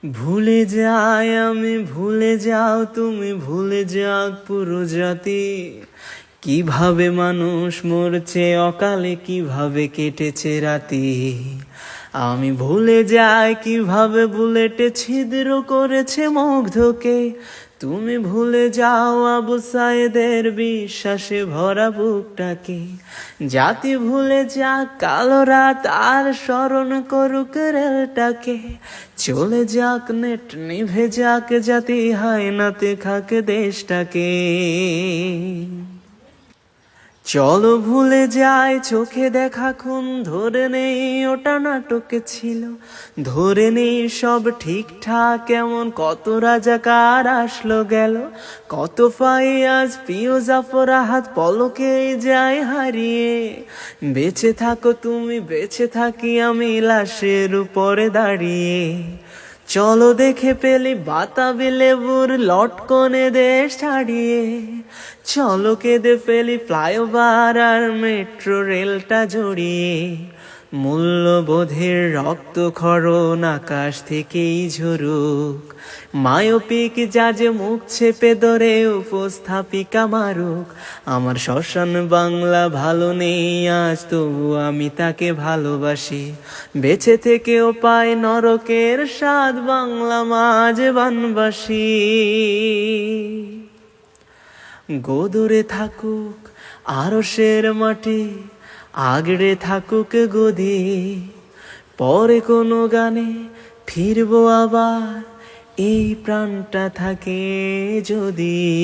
ভুলে যাই আমি, ভুলে যাও তুমি, ভুলে যাও পুরো জাতি। কিভাবে মানুষ মরছে অকালে, কিভাবে কেটেছে রাতি। আমি ভুলে যাই কিভাবে বুলেটে ছিদ্র করেছে মুগ্ধকে। তুমি ভুলে যাও আবু সাইদের বিশ্বাসে ভরা বুকটাকে। জাতি ভুলে যাক কালো রাত আর স্মরণ করুক রেলটাকে। চলে যাক নেট নিভে যাক জাতি হায়নাতে খাক দেশটাকে। চলো ভুলে যাই চোখে দেখা খুন, ধরে নেই ওটা নাটকে ছিল। ধরে নেই সব ঠিকঠাক এমন কত রাজাকার আসলো গেল। কত ফাইয়াজ প্রিয় জাফর হাত পলকেই যায় হারিয়ে। বেঁচে থাকো তুমি, বেঁচে থাকি আমি লাশের উপরে দাঁড়িয়ে। চলো দেখে পেলি বাতাবি লেবুর লটকনে দেশ ছাড়িয়ে। চলো কেঁদে ফেলি ফ্লাইওভার আর মেট্রো রেলটা জড়িয়ে। মূল্যবোধের রক্তক্ষরণ আকাশ থেকেই ঝরুক। মায়োপিক জাজে মুখ চেপে ধরে উপস্থাপিকা মারুক। আমার শ্মশান বাংলা ভালো নেই আজ, তবু আমি তাকে ভালোবাসি। বেঁচে থেকেও পাই নরকের স্বাদ বাংলা মাঝ বানবাসী। গোদরে থাকুক আরশের মাটি, আগড়ে থাকুক গদি। পরে কোনো গানে ফিরবো আবার, এই প্রাণটা থাকে যদি।